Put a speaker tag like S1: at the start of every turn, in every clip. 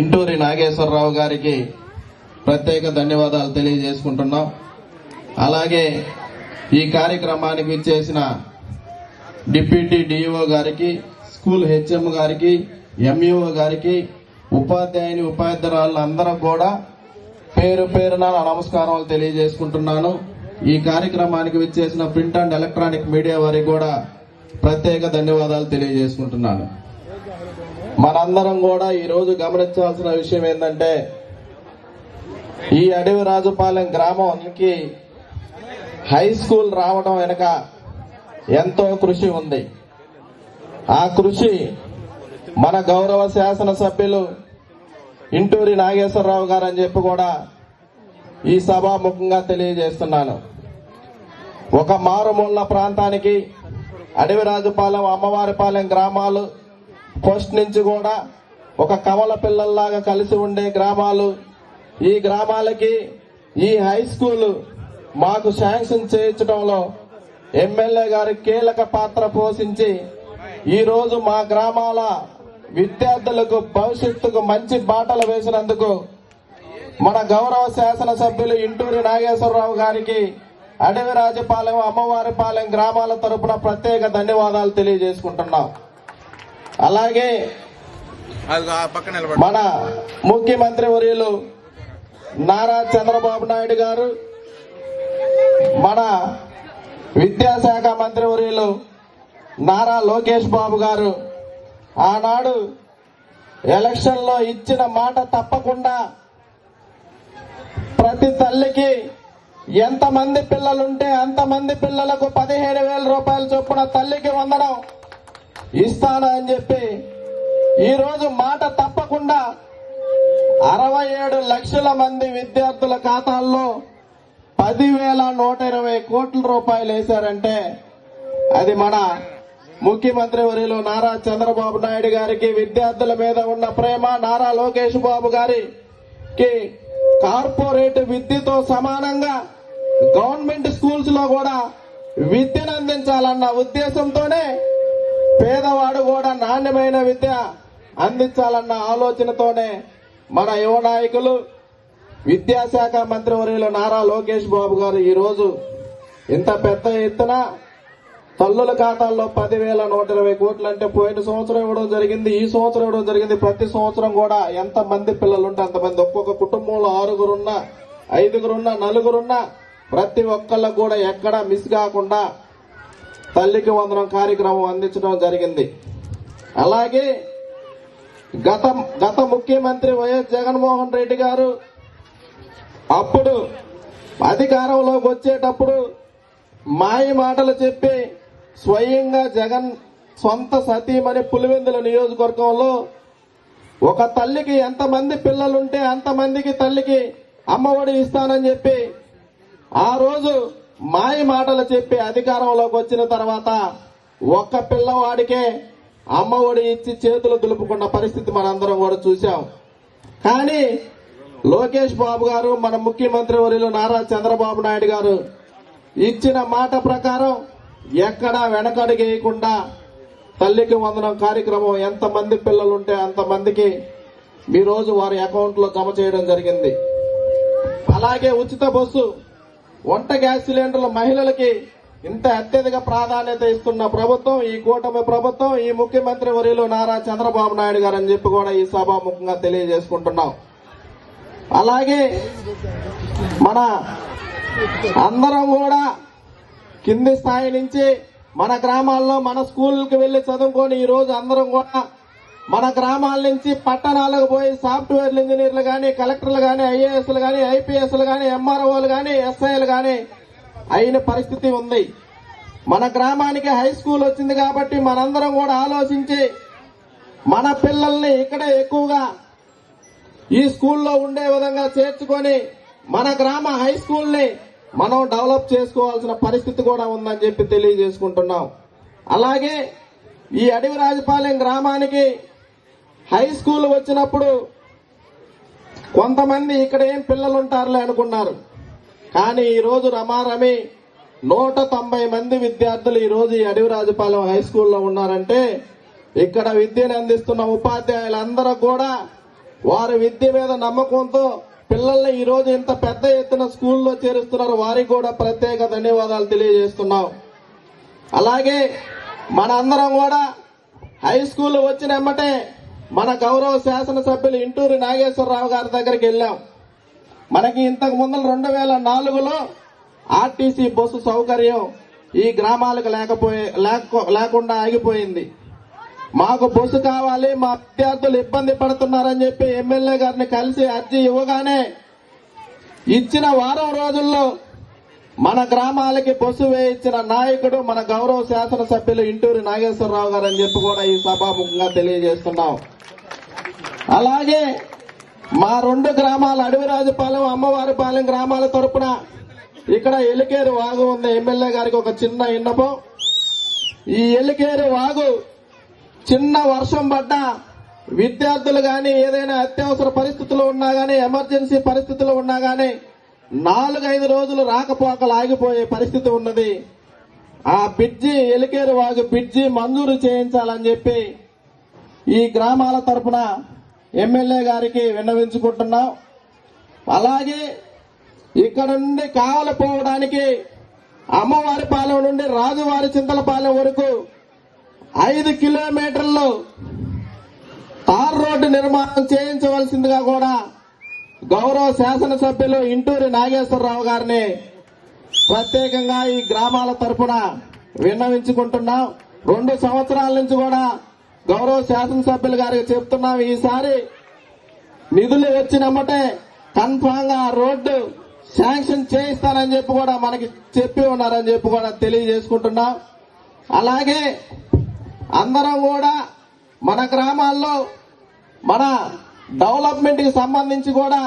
S1: ఇంటూరి నాగేశ్వరరావు గారికి ప్రత్యేక ధన్యవాదాలు తెలియజేసుకుంటున్నాం. అలాగే ఈ కార్యక్రమానికి ఇచ్చేసిన డిప్యూటీ డిఈఓ గారికి, స్కూల్ హెచ్ఎం గారికి, ఎంఈఓ గారికి, ఉపాధ్యాయురాళ్ళు అందరూ కూడా పేరు పేరున నమస్కారాలు తెలియజేసుకుంటున్నాను. ఈ కార్యక్రమానికి విచ్చేసిన ప్రింట్ అండ్ ఎలక్ట్రానిక్ మీడియా వారికి కూడా ప్రత్యేక ధన్యవాదాలు తెలియజేసుకుంటున్నాను. మనందరం కూడా ఈరోజు గమనించాల్సిన విషయం ఏంటంటే, ఈ అడవిరాజుపాలెం గ్రామానికి హై స్కూల్ రావడం వెనుక ఎంతో కృషి ఉంది. ఆ కృషి మన గౌరవ శాసనసభ్యులు ఇంటూరి నాగేశ్వరరావు గారు అని చెప్పి కూడా ఈ సభాముఖంగా తెలియజేస్తున్నాను. ఒక మారుమూల ప్రాంతానికి అడవిరాజుపాలెం, అమ్మవారిపాలెం గ్రామాలు ఫస్ట్ నుంచి కూడా ఒక కమల పిల్లల్లాగా కలిసి ఉండే గ్రామాలు. ఈ గ్రామాలకి ఈ హై స్కూల్ మాకు శాంక్షన్ చేయించడంలో ఎమ్మెల్యే గారు కీలక పాత్ర పోషించి ఈరోజు మా గ్రామాల విద్యార్థులకు భవిష్యత్తుకు మంచి బాటలు వేసినందుకు మన గౌరవ శాసనసభ్యులు ఇంటూరి నాగేశ్వరరావు గారికి అడవిరాజుపాలెం, అమ్మవారిపాలెం గ్రామాల తరపున ప్రత్యేక ధన్యవాదాలు తెలియజేసుకుంటున్నాం. అలాగే మన ముఖ్యమంత్రి వర్యులు నారా చంద్రబాబు నాయుడు గారు, మన విద్యాశాఖ మంత్రి వర్యులు నారా లోకేష్ బాబు గారు ఆనాడు ఎలక్షన్ లో ఇచ్చిన మాట తప్పకుండా ప్రతి తల్లికి ఎంతమంది పిల్లలుంటే అంతమంది పిల్లలకు 17,000 రూపాయల చొప్పున తల్లికి వందనం ఇస్తాను అని చెప్పి ఈరోజు మాట తప్పకుండా 67 లక్షల మంది విద్యార్థుల ఖాతాల్లో 10,120 కోట్ల రూపాయలు వేశారంటే అది మన ముఖ్యమంత్రి వర్యులు నారా చంద్రబాబు నాయుడు గారికి విద్యార్థుల మీద ఉన్న ప్రేమ, నారా లోకేష్ బాబు గారికి కార్పొరేట్ విద్యతో సమానంగా గవర్నమెంట్ స్కూల్స్ లో కూడా విద్యను అందించాలన్న ఉద్దేశంతోనే పేదవాడు కూడా నాణ్యమైన విద్య అందించాలన్న ఆలోచనతోనే మన యువ నాయకులు విద్యాశాఖ మంత్రి వర్యులు నారా లోకేష్ బాబు గారు ఈరోజు ఇంత పెద్ద ఎత్తున తల్లుల ఖాతాల్లో 10,120 కోట్లు అంటే పోయిన సంవత్సరం ఇవ్వడం జరిగింది, ఈ సంవత్సరం ఇవ్వడం జరిగింది. ప్రతి సంవత్సరం కూడా ఎంత మంది పిల్లలు ఉంటే అంతమంది, ఒక్కొక్క కుటుంబంలో 6గురున్నా, 5గురున్నా, 4గురున్నా ప్రతి ఒక్కళ్ళకు కూడా ఎక్కడా మిస్ కాకుండా తల్లికి వందనం కార్యక్రమం అందించడం జరిగింది. అలాగే గత ముఖ్యమంత్రి వైఎస్ జగన్మోహన్ రెడ్డి గారు అప్పుడు అధికారంలోకి వచ్చేటప్పుడు మాయ మాటలు చెప్పి స్వయంగా జగన్ సొంత సతీమణి పులివెందుల నియోజకవర్గంలో ఒక తల్లికి ఎంతమంది పిల్లలుంటే అంతమందికి తల్లికి అమ్మఒడి ఇస్తానని చెప్పి ఆ రోజు మాయ మాటలు చెప్పి అధికారంలోకి వచ్చిన తర్వాత ఒక్క పిల్లవాడికే అమ్మఒడి ఇచ్చి చేతులు దులుపుకున్న పరిస్థితి మనందరం కూడా చూశాం. కానీ లోకేష్ బాబు గారు, మన ముఖ్యమంత్రి వర్యులు నారా చంద్రబాబు నాయుడు గారు ఇచ్చిన మాట ప్రకారం ఎక్కడా వెనకడుగేయకుండా తల్లికి వందనం కార్యక్రమం ఎంతమంది పిల్లలుంటే అంతమందికి ఈ రోజు వారి అకౌంట్ లో జమ చేయడం జరిగింది. అలాగే ఉచిత బస్సు, వంట గ్యాస్ సిలిండర్లు మహిళలకి ఇంత అత్యధిక ప్రాధాన్యత ఇస్తున్న ప్రభుత్వం ఈ కూటమి ప్రభుత్వం, ఈ ముఖ్యమంత్రి వర్యులు నారా చంద్రబాబు నాయుడు గారు అని చెప్పి కూడా ఈ సభాముఖంగా తెలియజేసుకుంటున్నాం. అలాగే మన అందరం కూడా కింది స్థాయి నుంచి మన గ్రామాల్లో మన స్కూల్కి వెళ్లి చదువుకొని ఈ రోజు అందరం కూడా మన గ్రామాల నుంచి పట్టణాలకు పోయి సాఫ్ట్వేర్ ఇంజనీర్లు గాని, కలెక్టర్లు గాని, ఐఏఎస్లు గాని, ఐపీఎస్లు గాని, ఎంఆర్ఓలు గాని, ఎస్ఐలు గాని అయిన పరిస్థితి ఉంది. మన గ్రామానికి హై స్కూల్ వచ్చింది కాబట్టి మనందరం కూడా ఆలోచించి మన పిల్లల్ని ఇక్కడే ఎక్కువగా ఈ స్కూల్లో ఉండే విధంగా చేర్చుకొని మన గ్రామ హై స్కూల్ ని మనం డెవలప్ చేసుకోవాల్సిన పరిస్థితి కూడా ఉందని చెప్పి తెలియజేసుకుంటున్నాం. అలాగే ఈ అడవిరాజుపాలెం గ్రామానికి హై స్కూల్ వచ్చినప్పుడు కొంతమంది ఇక్కడ ఏం పిల్లలు ఉంటారులే అనుకున్నారు. కానీ ఈ రోజు రమారమి 190 మంది విద్యార్థులు ఈ రోజు ఈ అడవిరాజుపాలెం హై స్కూల్లో ఉన్నారంటే ఇక్కడ విద్యను అందిస్తున్న ఉపాధ్యాయులందరూ కూడా వారి విద్య మీద నమ్మకంతో పిల్లల్ని ఈ రోజు ఇంత పెద్ద ఎత్తున స్కూల్లో చేరుస్తున్నారు. వారికి కూడా ప్రత్యేక ధన్యవాదాలు తెలియజేస్తున్నాం. అలాగే మన అందరం కూడా హై స్కూల్ వచ్చిన వెంబటే మన గౌరవ శాసనసభ్యులు ఇంటూరి నాగేశ్వరరావు గారి దగ్గరికి వెళ్ళాం. మనకి ఇంతకు ముందు 2004లో ఆర్టీసీ బస్సు సౌకర్యం ఈ గ్రామాలకు లేకుండా ఆగిపోయింది. మాకు బస్సు కావాలి, మా విద్యార్థులు ఇబ్బంది పడుతున్నారని చెప్పి ఎమ్మెల్యే గారిని కలిసి అర్జీ ఇవ్వగానే ఇచ్చిన వారం రోజుల్లో మన గ్రామాలకి బస్సు వేయించిన నాయకుడు మన గౌరవ శాసనసభ్యులు ఇంటూరి నాగేశ్వరరావు గారు అని చెప్పి కూడా ఈ సభాముఖంగా తెలియజేస్తున్నాం. అలాగే మా 2 గ్రామాల అడవిరాజుపాలెం, అమ్మవారిపాలెం గ్రామాల తరపున ఇక్కడ ఎలికేరు వాగు ఉంది. ఎమ్మెల్యే గారికి ఒక చిన్న విన్నపం. ఈ ఎలికేరు వాగు చిన్న వర్షం పడ్డా విద్యార్థులు గాని ఏదైనా అత్యవసర పరిస్థితులు ఉన్నా గానీ, ఎమర్జెన్సీ పరిస్థితులు ఉన్నా గానీ 4-5 రోజులు రాకపోకలు ఆగిపోయే పరిస్థితి ఉన్నది. ఆ బ్రిడ్జి, ఎలికేరు వాగు బ్రిడ్జి మంజూరు చేయించాలని చెప్పి ఈ గ్రామాల తరపున ఎమ్మెల్యే గారికి విన్నవించుకుంటున్నాం. అలాగే ఇక్కడ నుండి కావలిపోవడానికి అమ్మవారిపాలెం నుండి రాజువారి చింతలపాలెం వరకు 5 కిలోమీటర్లు తార్ రోడ్డు నిర్మాణం చేయించవలసిందిగా కూడా గౌరవ శాసనసభ్యులు ఇంటూరి నాగేశ్వరరావు గారిని ప్రత్యేకంగా ఈ గ్రామాల తరపున విన్నవించుకుంటున్నాం. 2 సంవత్సరాల నుంచి కూడా గౌరవ శాసనసభ్యులు గారికి చెప్తున్నాం, ఈసారి నిధులు వచ్చినమ్మటే కన్ఫామ్ గా రోడ్డు శాంక్షన్ చేయిస్తానని చెప్పి కూడా మనకి చెప్పి ఉన్నారని చెప్పి కూడా తెలియజేసుకుంటున్నాం. అలాగే అందరం కూడా మన గ్రామాల్లో మన డెవలప్మెంట్ కి సంబంధించి కూడా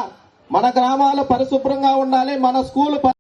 S1: మన గ్రామాలు పరిశుభ్రంగా ఉండాలి, మన స్కూల్